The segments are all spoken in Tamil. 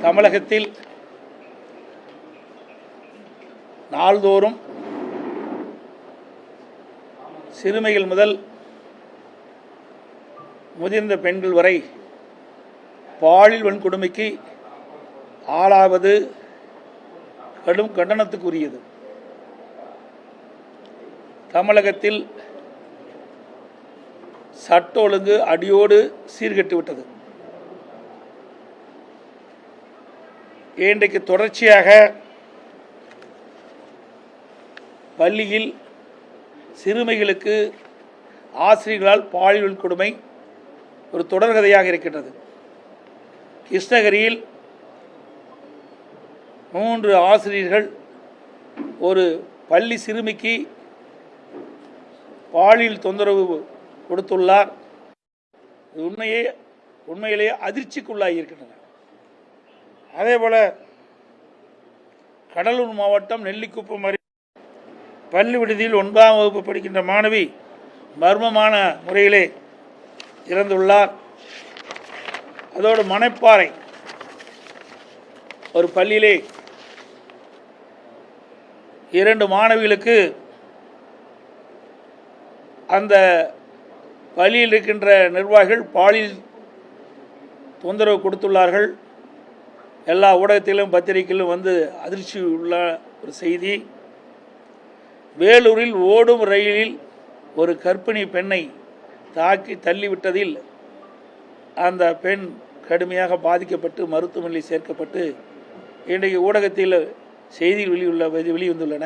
தமிழகத்தில் நாள்தோறும் சிறுமிகள் முதல் முதிர்ந்த பெண்கள் வரை பாலியல் வன்கொடுமைக்கு ஆளாவது கடும் கண்டனத்துக்குரியது. தமிழகத்தில் சட்ட ஒழுங்கு அடியோடு சீர்கெட்டுவிட்டது. இன்றைக்கு தொடர்ச்சியாக பள்ளியில் சிறுமிகளுக்கு ஆசிரியர்களால் பாலியல் வன்கொடுமை ஒரு தொடர்கதையாக இருக்கின்றது. கிருஷ்ணகிரியில் 3 ஆசிரியர்கள் ஒரு பள்ளி சிறுமிக்கு பாலியல் தொந்தரவு கொடுத்துள்ளார். உண்மையிலேயே அதிர்ச்சிக்குள்ளாகி இருக்கின்றன. அதேபோல கடலூர் மாவட்டம் நெல்லிக்குப்பம் பள்ளி விடுதியில் 9ஆம் வகுப்பு படிக்கின்ற மாணவி மர்மமான முறையிலே இறந்துள்ளார். அதோடு மணப்பாறை ஒரு பள்ளியிலே 2 மாணவிகளுக்கு அந்த பள்ளியில் இருக்கின்ற நிர்வாகிகள் பாலியல் தொந்தரவு கொடுத்துள்ளார்கள். எல்லா ஊடகத்திலும் பத்திரிகையிலும் வந்து அதிர்ச்சி உள்ள ஒரு செய்தி. வேலூரில் ஓடும் ரயிலில் ஒரு கர்ப்பிணி பெண்ணை தாக்கி தள்ளிவிட்டதில் அந்த பெண் கடுமையாக பாதிக்கப்பட்டு மருத்துவமனையில் சேர்க்கப்பட்டு இன்றைக்கு ஊடகத்தில் செய்திகள் வெளிவந்துள்ளன.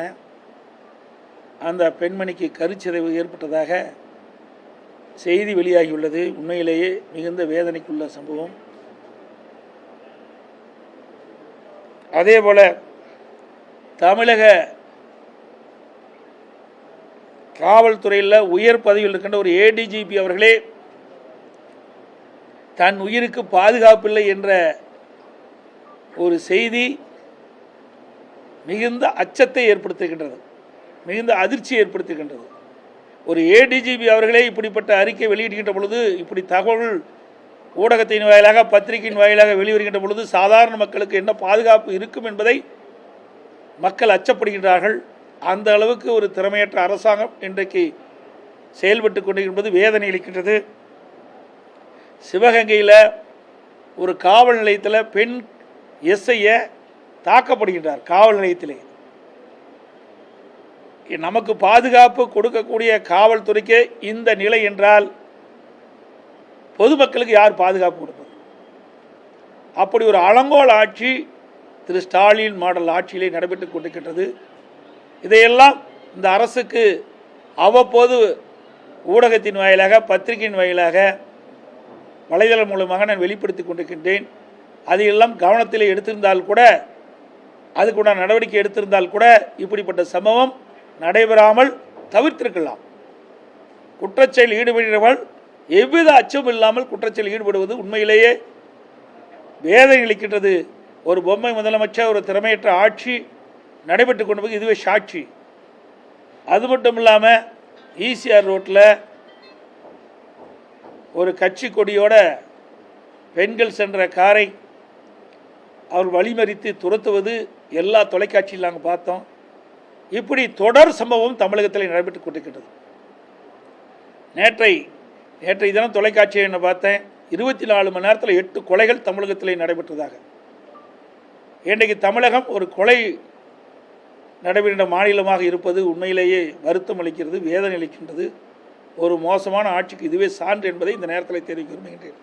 அந்த பெண்மணிக்கு கருச்சிதைவு ஏற்பட்டதாக செய்தி வெளியாகியுள்ளது. உண்மையிலேயே மிகுந்த வேதனைக்குள்ள சம்பவம். அதேபோல தமிழக காவல்துறையில் உயர் பதவியில் இருக்கின்ற ஒரு ஏடிஜிபி அவர்களே தன் உயிருக்கு பாதுகாப்பில்லை என்ற ஒரு செய்தி மிகுந்த அச்சத்தை ஏற்படுத்துகின்றது, மிகுந்த அதிர்ச்சியை ஏற்படுத்துகின்றது. ஒரு ஏடிஜிபி அவர்களே இப்படிப்பட்ட அறிக்கை வெளியிடுகின்ற பொழுது, இப்படி தகவல் ஊடகத்தின் வாயிலாக பத்திரிகையின் வாயிலாக வெளிவருகின்ற பொழுது சாதாரண மக்களுக்கு என்ன பாதுகாப்பு இருக்கும் என்பதை மக்கள் அச்சப்படுகின்றார்கள். அந்த அளவுக்கு ஒரு திறமையற்ற அரசாங்கம் இன்றைக்கு செயல்பட்டு கொண்டிருப்பது வேதனை அளிக்கின்றது. சிவகங்கையில் ஒரு காவல் நிலையத்தில் பெண் எஸ்ஐயை தாக்கப்படுகின்றார். காவல் நிலையத்திலே நமக்கு பாதுகாப்பு கொடுக்கக்கூடிய காவல்துறைக்கு இந்த நிலை என்றால் பொதுமக்களுக்கு யார் பாதுகாப்பு கொடுப்பது? அப்படி ஒரு அலங்கோல ஆட்சி திரு ஸ்டாலின் மாடல் ஆட்சியிலே நடைபெற்றுக் கொண்டிருக்கின்றது. இதையெல்லாம் இந்த அரசுக்கு அவ்வப்போது ஊடகத்தின் வாயிலாக பத்திரிகையின் வாயிலாக வலைதளம் மூலமாக நான் வெளிப்படுத்தி கொண்டிருக்கின்றேன். அதையெல்லாம் கவனத்தில் எடுத்திருந்தால் கூட, அதுக்குண்டான நடவடிக்கை எடுத்திருந்தால் கூட இப்படிப்பட்ட சம்பவம் நடைபெறாமல் தவிர்த்திருக்கலாம். குற்றச்செயல் ஈடுபடுகிறவர்கள் எவ்வித அச்சமும் இல்லாமல் குற்றச்செயல் ஈடுபடுவது உண்மையிலேயே வேதனை அளிக்கின்றது. ஒரு பொம்மை முதலமைச்சர், ஒரு திறமையற்ற ஆட்சி நடைபெற்று கொண்டு இதுவே சாட்சி. அது மட்டும் இல்லாமல் ஈசிஆர் ரோட்டில் ஒரு கட்சி கொடியோட பெண்கள் சென்ற காரை அவர் வழிமறித்து துரத்துவது எல்லா தொலைக்காட்சியில் நாங்கள் பார்த்தோம். இப்படி தொடர் சம்பவம் தமிழகத்தில் நடைபெற்றுக் கொண்டிருக்கிறது. நேற்றை தினம் தொலைக்காட்சியை என்ன பார்த்தேன், 24 மணி நேரத்தில் 8 கொலைகள் தமிழகத்தில் நடைபெற்றதாக. இன்றைக்கு தமிழகம் ஒரு கொலை நடைபெறுகின்ற மாநிலமாக இருப்பது உண்மையிலேயே வருத்தம் அளிக்கிறது, வேதனை அளிக்கின்றது. ஒரு மோசமான ஆட்சிக்கு இதுவே சான்று என்பதை இந்த நேரத்தில் தெரிவிக்க விரும்புகின்றேன்.